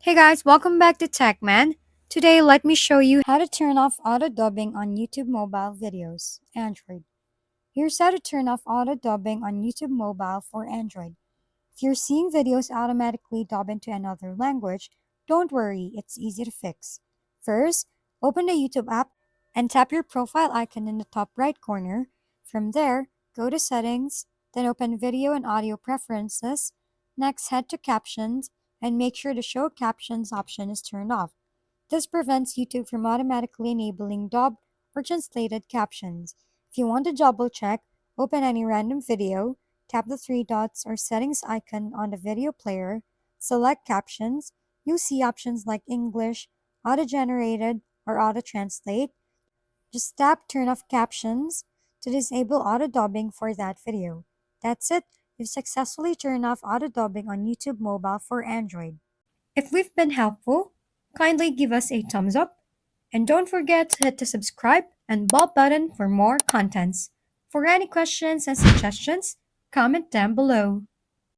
Hey guys, welcome back to TechMan. Today, let me show you how to turn off auto dubbing on YouTube mobile videos, Android. Here's how to turn off auto dubbing on YouTube mobile for Android. If you're seeing videos automatically dub into another language, don't worry, it's easy to fix. First, open the YouTube app and tap your profile icon in the top right corner. From there, go to Settings, then open Video and Audio Preferences. Next, head to Captions and make sure the Show Captions option is turned off. This prevents YouTube from automatically enabling dubbed or translated captions. If you want to double check, open any random video, tap the three dots or settings icon on the video player, select captions. You'll see options like English, auto generated, or auto translate. Just tap turn off captions to disable auto dubbing for that video. That's it. You've successfully turned off auto dubbing on YouTube mobile for Android. If we've been helpful, kindly give us a thumbs up and don't forget to hit the subscribe and bell button for more contents. For any questions and suggestions, comment down below.